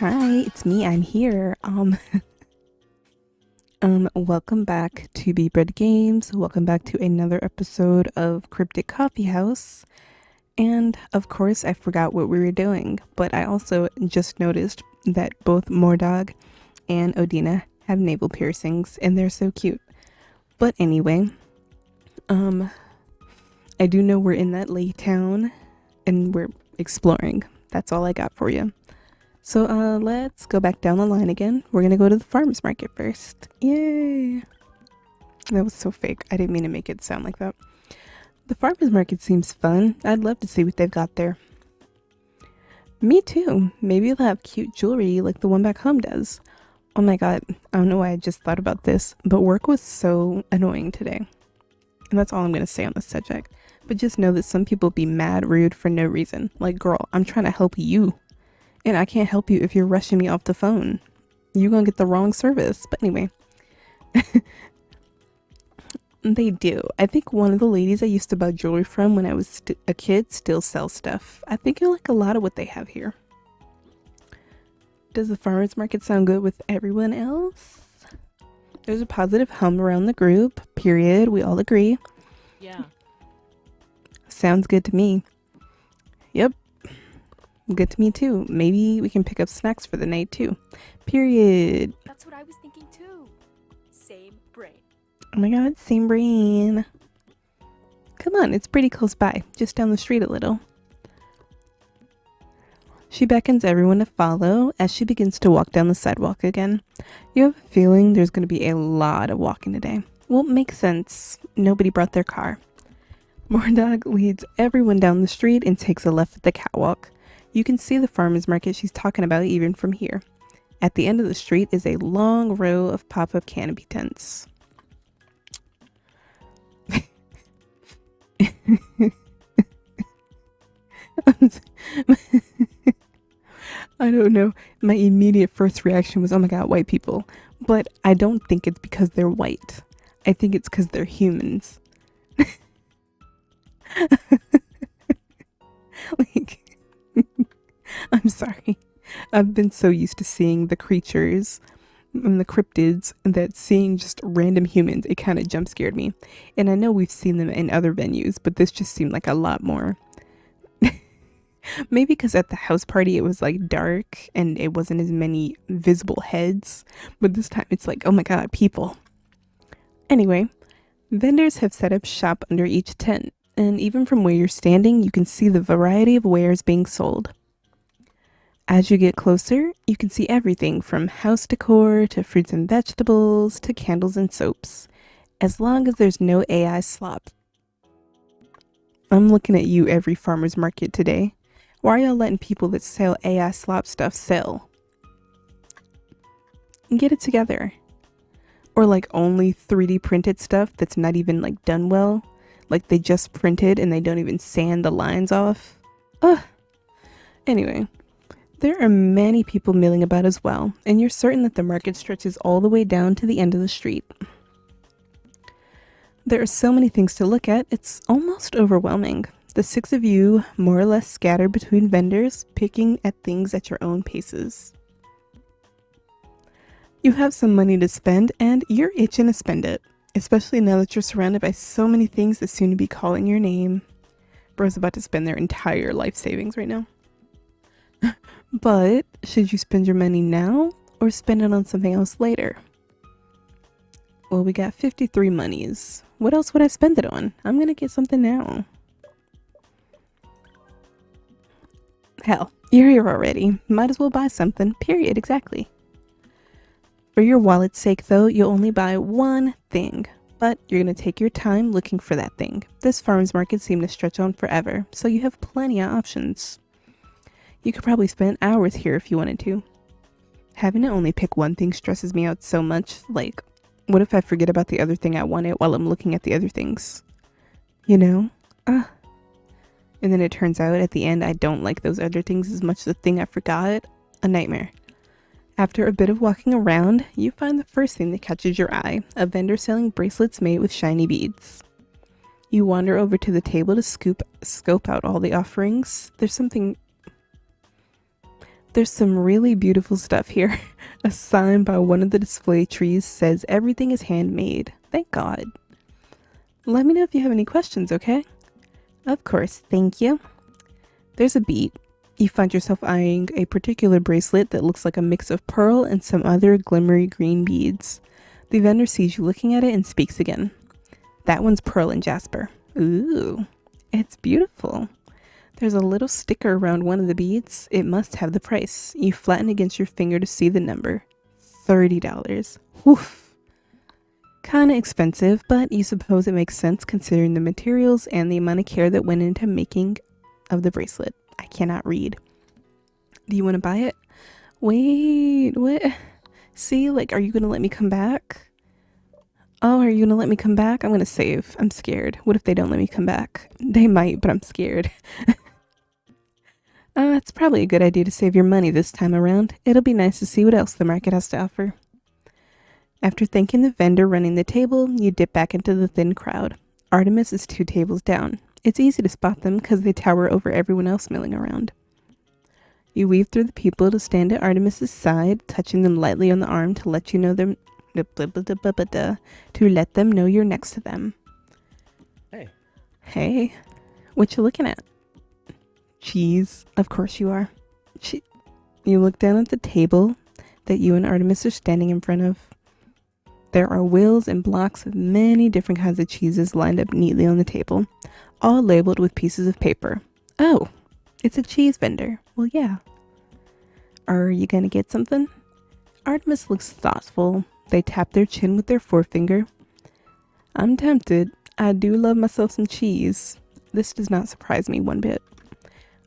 Hi, it's me. I'm here. Welcome back to Be Bread Games. Welcome back to another episode of Cryptid Coffeehouse. And of course, I forgot what we were doing, but I also just noticed that both Mordog and Odina have navel piercings, and they're so cute. But anyway, I do know we're in that lake town, and we're exploring. That's all I got for you. So let's go back down the line again. We're gonna go to the farmer's market first. Yay! That was so fake. I didn't mean to make it sound like that. The farmer's market seems fun. I'd love to see what they've got there. Me too. Maybe they'll have cute jewelry like the one back home does. Oh my god, I don't know why I just thought about this, but work was so annoying today. And that's all I'm gonna say on this subject. But just know that some people be mad rude for no reason. Like, girl, I'm trying to help you. And I can't help you if you're rushing me off the phone. You're gonna get the wrong service. But anyway. They do. I think one of the ladies I used to buy jewelry from when I was a kid still sells stuff. I think you'll like a lot of what they have here. Does the farmer's market sound good with everyone else? There's a positive hum around the group. Period. We all agree. Yeah. Sounds good to me. Yep. Good to me too. Maybe we can pick up snacks for the night too. Period. That's what I was thinking too. Same brain. Oh my god, same brain. Come on, it's pretty close by. Just down the street a little. She beckons everyone to follow as she begins to walk down the sidewalk again. You have a feeling there's going to be a lot of walking today. Well, makes sense. Nobody brought their car. Mordog leads everyone down the street and takes a left at the catwalk. You can see the farmer's market she's talking about even from here. At the end of the street is a long row of pop-up canopy tents. I don't know. My immediate first reaction was, oh my god, white people. But I don't think it's because they're white. I think it's because they're humans. Like... I'm sorry. I've been so used to seeing the creatures and the cryptids that seeing just random humans, it kind of jump scared me. And I know we've seen them in other venues, but this just seemed like a lot more. Maybe because at the house party it was like dark and it wasn't as many visible heads. But this time it's like, oh my god, people. Anyway, vendors have set up shop under each tent. And even from where you're standing, you can see the variety of wares being sold. As you get closer, you can see everything from house decor to fruits and vegetables to candles and soaps, as long as there's no AI slop. I'm looking at you every farmer's market today. Why are y'all letting people that sell AI slop stuff sell? Get it together. Or like only 3D printed stuff that's not even like done well. Like they just printed and they don't even sand the lines off. Ugh. Anyway. There are many people milling about as well, and you're certain that the market stretches all the way down to the end of the street. There are so many things to look at, it's almost overwhelming. The 6 of you more or less scattered between vendors, picking at things at your own paces. You have some money to spend, and you're itching to spend it, especially now that you're surrounded by so many things that soon to be calling your name. Bro's about to spend their entire life savings right now. But should you spend your money now or spend it on something else later? Well, we got 53 monies. What else would I spend it on? I'm gonna get something now. Hell, you're here already. Might as well buy something. Period. Exactly. For your wallet's sake, though, you'll only buy one thing. But you're gonna take your time looking for that thing. This farmer's market seemed to stretch on forever, so you have plenty of options. You could probably spend hours here if you wanted to. Having to only pick one thing stresses me out so much. Like, what if I forget about the other thing I wanted while I'm looking at the other things? You know? And then it turns out at the end I don't like those other things as much as the thing I forgot. A nightmare. After a bit of walking around, you find the first thing that catches your eye. A vendor selling bracelets made with shiny beads. You wander over to the table to scope out all the offerings. There's something There's some really beautiful stuff here. A sign by one of the display trees says everything is handmade. Thank God. Let me know if you have any questions, okay? Of course, thank you. There's a beat. You find yourself eyeing a particular bracelet that looks like a mix of pearl and some other glimmery green beads. The vendor sees you looking at it and speaks again. That one's pearl and jasper. Ooh, it's beautiful. There's a little sticker around one of the beads. It must have the price. You flatten against your finger to see the number. $30. Woof. Kinda expensive, but you suppose it makes sense considering the materials and the amount of care that went into making of the bracelet. I cannot read. Do you want to buy it? Wait, what? See, like, are you going to let me come back? Oh, are you going to let me come back? I'm going to save. I'm scared. What if they don't let me come back? They might, but I'm scared. It's probably a good idea to save your money this time around. It'll be nice to see what else the market has to offer. After thanking the vendor running the table, you dip back into the thin crowd. Artemis is 2 tables down. It's easy to spot them because they tower over everyone else milling around. You weave through the people to stand at Artemis's side, touching them lightly on the arm to let you know them to let them know you're next to them. Hey. Hey. What you looking at? Cheese. Of course you are. You look down at the table that you and Artemis are standing in front of. There are wheels and blocks of many different kinds of cheeses lined up neatly on the table, all labeled with pieces of paper. Oh, it's a cheese vendor. Well, yeah. Are you gonna get something? Artemis looks thoughtful. They tap their chin with their forefinger. I'm tempted. I do love myself some cheese. This does not surprise me one bit.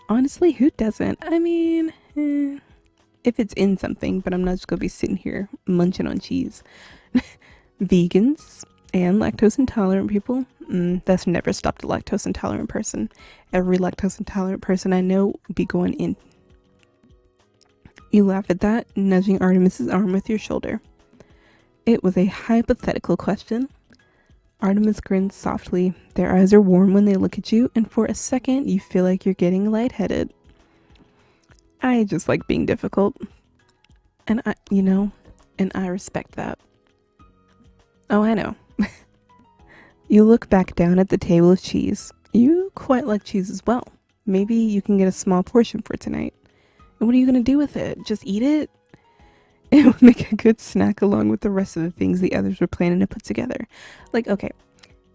Honestly, who doesn't? I mean, if it's in something, but I'm not just gonna be sitting here munching on cheese. Vegans and lactose intolerant people, that's never stopped a lactose intolerant person. Every lactose intolerant person I know will be going in. You laugh at that, nudging Artemis's arm with your shoulder. It was a hypothetical question. Artemis grins softly. Their eyes are warm when they look at you, and for a second you feel like you're getting lightheaded. I just like being difficult. And I respect that. Oh, I know. You look back down at the table of cheese. You quite like cheese as well. Maybe you can get a small portion for tonight. And what are you going to do with it? Just eat it? It would make a good snack along with the rest of the things the others were planning to put together. Like, okay,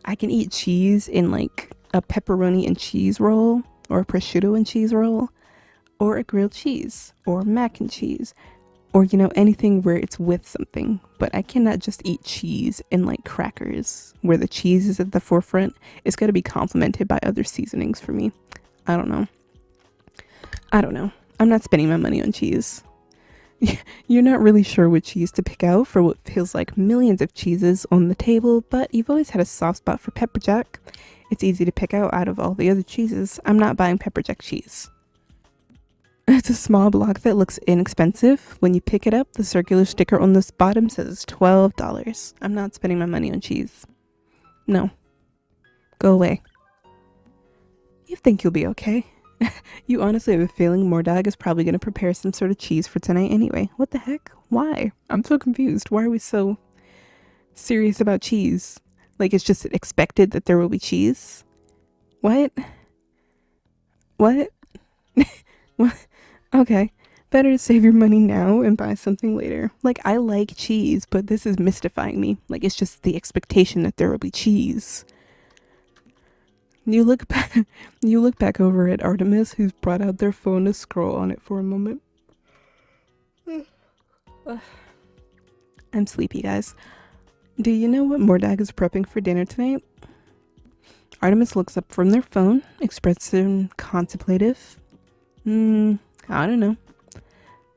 I can eat cheese in like a pepperoni and cheese roll, or a prosciutto and cheese roll, or a grilled cheese, or mac and cheese, or, anything where it's with something. But I cannot just eat cheese in like crackers where the cheese is at the forefront. It's got to be complemented by other seasonings for me. I don't know. I'm not spending my money on cheese. You're not really sure what cheese to pick out for what feels like millions of cheeses on the table, but you've always had a soft spot for pepper jack. It's easy to pick out of all the other cheeses. I'm not buying pepper jack cheese. It's a small block that looks inexpensive. When you pick it up, the circular sticker on the bottom says $12. I'm not spending my money on cheese. No. Go away. You think you'll be okay? You honestly have a feeling Mordag is probably going to prepare some sort of cheese for tonight anyway. What the heck? Why? I'm so confused. Why are we so serious about cheese? Like, it's just expected that there will be cheese? What? What? What? Okay. Better to save your money now and buy something later. Like, I like cheese, but this is mystifying me. Like, it's just the expectation that there will be cheese. You look back over at Artemis, who's brought out their phone to scroll on it for a moment. I'm sleepy, guys. Do you know what Mordag is prepping for dinner tonight? Artemis looks up from their phone, expressing contemplative. I don't know.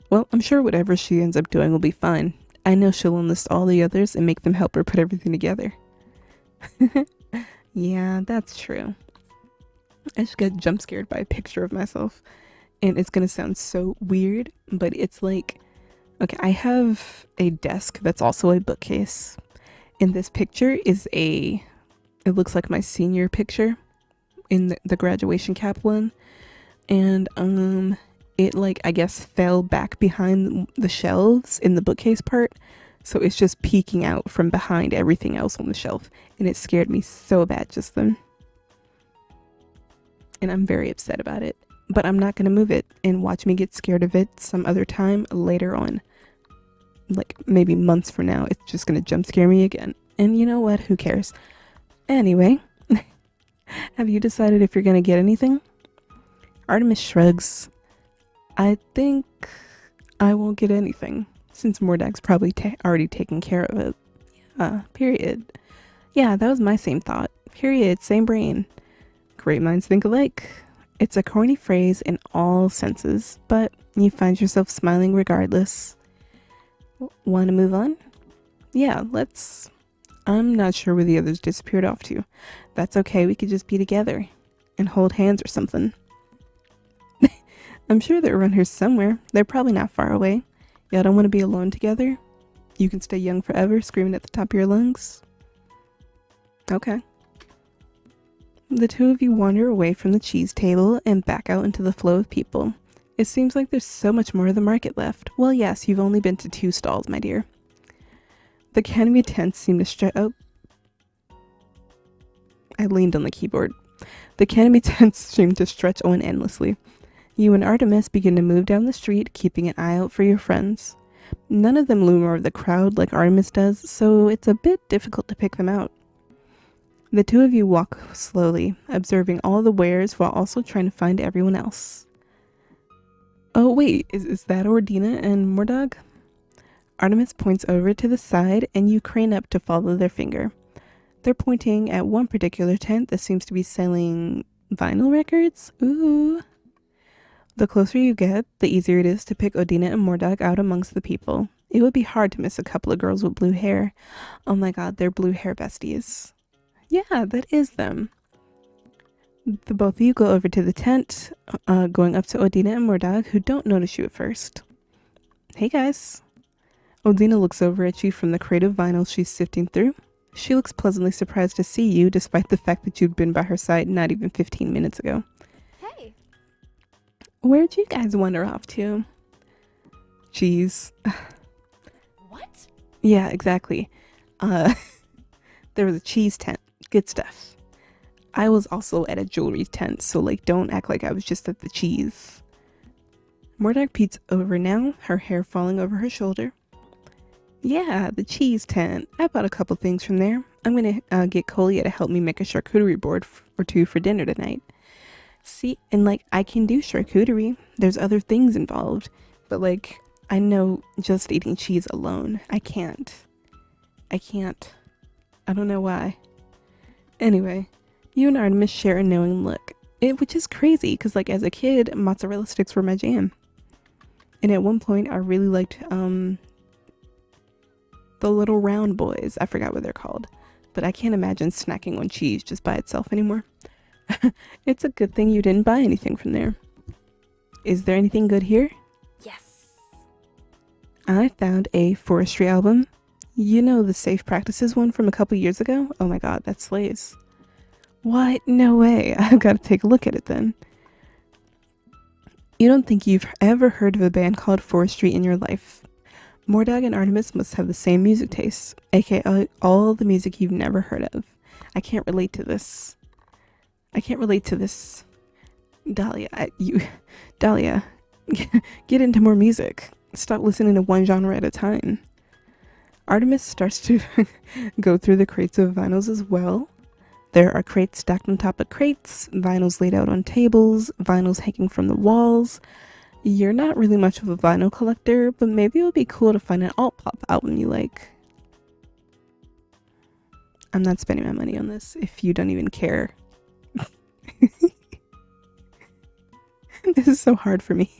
Well, I'm sure whatever she ends up doing will be fine. I know she'll enlist all the others and make them help her put everything together. Yeah, that's true. I just got jump scared by a picture of myself. And it's gonna sound so weird, but it's like, okay, I have a desk that's also a bookcase. And this picture is it looks like my senior picture in the graduation cap one. And it like I guess fell back behind the shelves in the bookcase part, so it's just peeking out from behind everything else on the shelf, and it scared me so bad just then. And I'm very upset about it, but I'm not gonna move it and watch me get scared of it some other time later on, like maybe months from now. It's just gonna jump scare me again, and you know what, who cares? Anyway, have you decided if you're gonna get anything? Artemis shrugs. I think I won't get anything, since Mordag's probably already taken care of it. Period. Yeah, that was my same thought. Period. Same brain. Great minds think alike. It's a corny phrase in all senses, but you find yourself smiling regardless. Want to move on? Yeah, let's. I'm not sure where the others disappeared off to. That's okay, we could just be together and hold hands or something. I'm sure they're around here somewhere. They're probably not far away. Y'all don't want to be alone together? You can stay young forever, screaming at the top of your lungs? Okay. The two of you wander away from the cheese table and back out into the flow of people. It seems like there's so much more of the market left. Well, yes, you've only been to 2 stalls, my dear. The canopy tents seem to stretch. Oh. I leaned on the keyboard. The canopy tents seem to stretch on endlessly. You and Artemis begin to move down the street, keeping an eye out for your friends. None of them loom over the crowd like Artemis does, so it's a bit difficult to pick them out. The two of you walk slowly, observing all the wares while also trying to find everyone else. Oh wait, is that Ordina and Mordag? Artemis points over to the side and you crane up to follow their finger. They're pointing at one particular tent that seems to be selling vinyl records. Ooh. The closer you get, the easier it is to pick Odina and Mordag out amongst the people. It would be hard to miss a couple of girls with blue hair. Oh my god, they're blue hair besties. Yeah, that is them. The both of you go over to the tent, going up to Odina and Mordag, who don't notice you at first. Hey guys. Odina looks over at you from the crate of vinyl she's sifting through. She looks pleasantly surprised to see you, despite the fact that you'd been by her side not even 15 minutes ago. Hey. Where'd you guys wander off to? Cheese. What? Yeah, exactly. There was a cheese tent. Good stuff. I was also at a jewelry tent, so like don't act like I was just at the cheese. Mordag peeks over now, her hair falling over her shoulder. Yeah, the cheese tent. I bought a couple things from there. I'm gonna get Colia to help me make a charcuterie board or two for dinner tonight. See, and like I can do charcuterie. There's other things involved, but like I know just eating cheese alone, I can't. I don't know why. Anyway, you and Artemis share a knowing look. Which is crazy, because like as a kid, mozzarella sticks were my jam. And at one point, I really liked the little round boys. I forgot what they're called. But I can't imagine snacking on cheese just by itself anymore. It's a good thing you didn't buy anything from there. Is there anything good here? Yes. I found a forestry album. You know, the safe practices one from a couple years ago? Oh my god, that slays. What? No way. I've got to take a look at it then. You don't think you've ever heard of a band called Forestry in your life. Mordag and Artemis must have the same music tastes, aka all the music you've never heard of. I can't relate to this. Dahlia, Dahlia, get into more music. Stop listening to one genre at a time. Artemis starts to go through the crates of vinyls as well. There are crates stacked on top of crates, vinyls laid out on tables, vinyls hanging from the walls. You're not really much of a vinyl collector, but maybe it would be cool to find an alt-pop album you like. I'm not spending my money on this if you don't even care. This is so hard for me.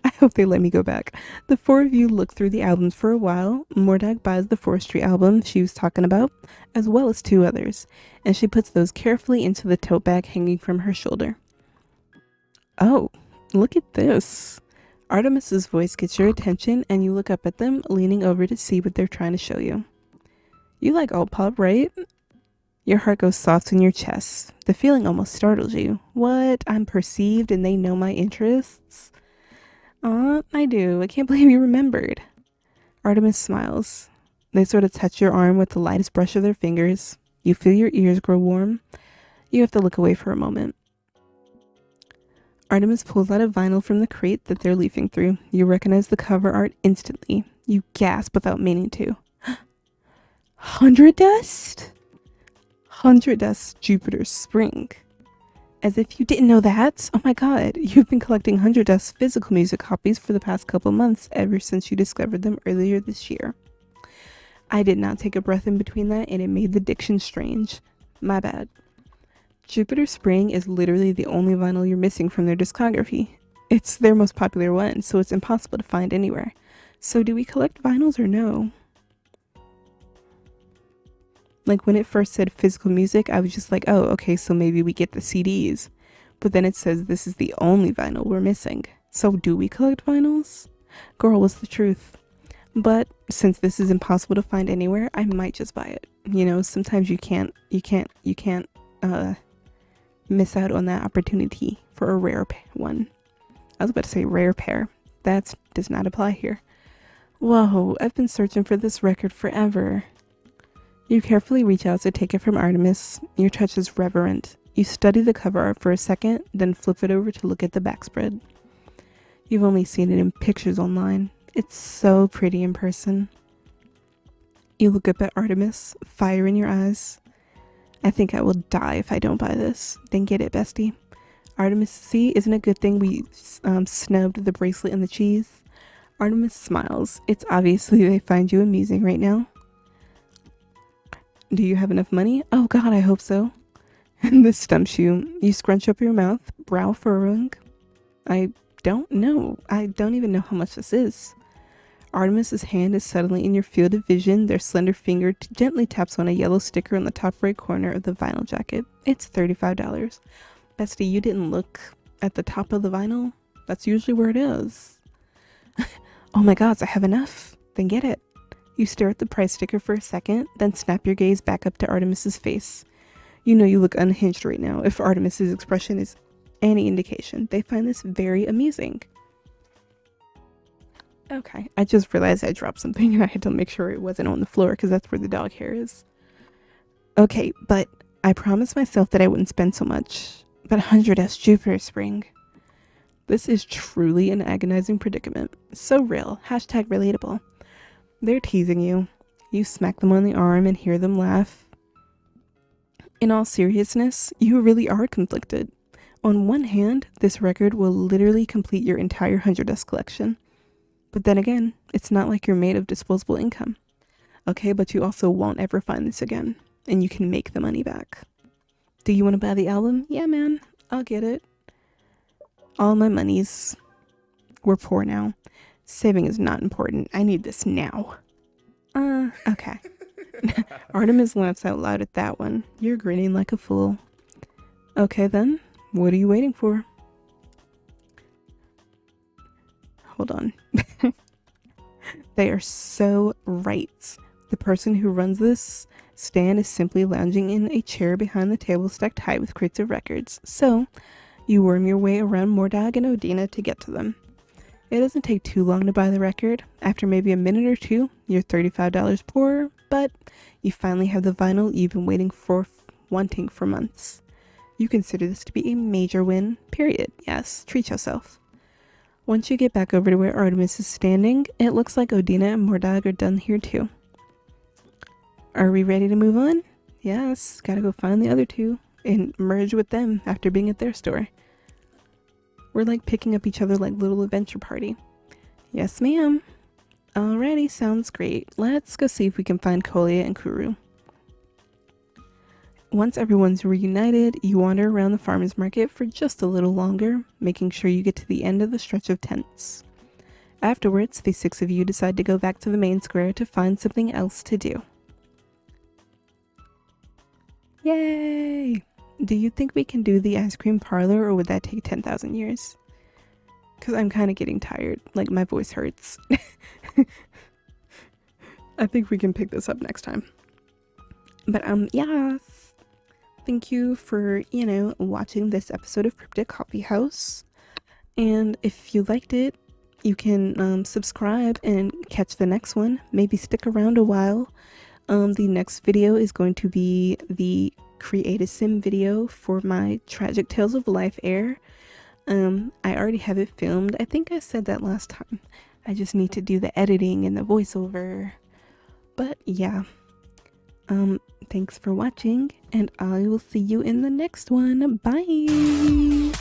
I hope they let me go back. The four of you look through the albums for a while. Mordag buys the forestry album she was talking about, as well as 2 others, and she puts those carefully into the tote bag hanging from her shoulder. Oh, look at this. Artemis's voice gets your attention, and you look up at them, leaning over to see what they're trying to show you. You like alt pop, right? Your heart goes soft in your chest. The feeling almost startles you. What? I'm perceived and they know my interests? Aw, I do. I can't believe you remembered. Artemis smiles. They sort of touch your arm with the lightest brush of their fingers. You feel your ears grow warm. You have to look away for a moment. Artemis pulls out a vinyl from the crate that they're leafing through. You recognize the cover art instantly. You gasp without meaning to. 100 Dust? 100 Dust Jupiter Spring. As if you didn't know that. Oh my god, you've been collecting 100 Dust physical music copies for the past couple months ever since you discovered them earlier this year. I did not take a breath in between that and it made the diction strange. My bad. Jupiter Spring is literally the only vinyl you're missing from their discography. It's their most popular one, so it's impossible to find anywhere. So do we collect vinyls or no? Like when it first said physical music, I was just like, oh, okay, so maybe we get the CDs. But then it says this is the only vinyl we're missing. So do we collect vinyls? Girl, what's the truth? But since this is impossible to find anywhere, I might just buy it. You know, sometimes you can't miss out on that opportunity for a rare one. I was about to say rare pair. That does not apply here. Whoa, I've been searching for this record forever. You carefully reach out to take it from Artemis. Your touch is reverent. You study the cover art for a second, then flip it over to look at the backspread. You've only seen it in pictures online. It's so pretty in person. You look up at Artemis, fire in your eyes. I think I will die if I don't buy this. Then get it, bestie. Artemis, see, isn't it a good thing we snubbed the bracelet and the cheese? Artemis smiles. It's obviously they find you amusing right now. Do you have enough money? Oh god, I hope so. And this stumps you. You scrunch up your mouth, brow furrowing. I don't know. I don't even know how much this is. Artemis's hand is suddenly in your field of vision. Their slender finger gently taps on a yellow sticker on the top right corner of the vinyl jacket. It's $35. Bestie, you didn't look at the top of the vinyl? That's usually where it is. Oh my god, I have enough. Then get it. You stare at the price sticker for a second, then snap your gaze back up to Artemis's face. You know you look unhinged right now. If Artemis's expression is any indication, they find this very amusing. Okay, I just realized I dropped something and I had to make sure it wasn't on the floor because that's where the dog hair is. Okay, but I promised myself that I wouldn't spend so much. But 100S Jupiter Spring. This is truly an agonizing predicament. So real. Hashtag relatable. They're teasing you. You smack them on the arm and hear them laugh. In all seriousness, you really are conflicted. On one hand, this record will literally complete your entire 100S collection. But then again, it's not like you're made of disposable income. Okay, but you also won't ever find this again. And you can make the money back. Do you want to buy the album? Yeah, man. I'll get it. All my monies. We're poor now. Saving is not important. I need this now. Okay. Artemis laughs out loud at that one. You're grinning like a fool. Okay then, what are you waiting for? Hold on. They are so right. The person who runs this stand is simply lounging in a chair behind the table stacked high with crates of records. So, you worm your way around Mordag and Odina to get to them. It doesn't take too long to buy the record. After maybe a minute or two, you're $35 poorer, but you finally have the vinyl you've been wanting for months. You consider this to be a major win, period. Yes, treat yourself. Once you get back over to where Artemis is standing, it looks like Odina and Mordag are done here too. Are we ready to move on? Yes, gotta go find the other two and merge with them after being at their store. We're like picking up each other like little adventure party. Yes, ma'am. Alrighty, sounds great. Let's go see if we can find Kolya and Kuru. Once everyone's reunited, you wander around the farmer's market for just a little longer, making sure you get to the end of the stretch of tents. Afterwards, the six of you decide to go back to the main square to find something else to do. Yay! Do you think we can do the ice cream parlor, or would that take 10,000 years? Because I'm kind of getting tired. Like, my voice hurts. I think we can pick this up next time. But, yes. Thank you for, watching this episode of Cryptid Coffeehouse. And if you liked it, you can subscribe and catch the next one. Maybe stick around a while. The next video is going to be the Create a Sim video for my Tragic Tales of Life air. I already have it filmed. I think I said that last time. I just need to do the editing and the voiceover. But yeah. Thanks for watching, and I will see you in the next one. Bye!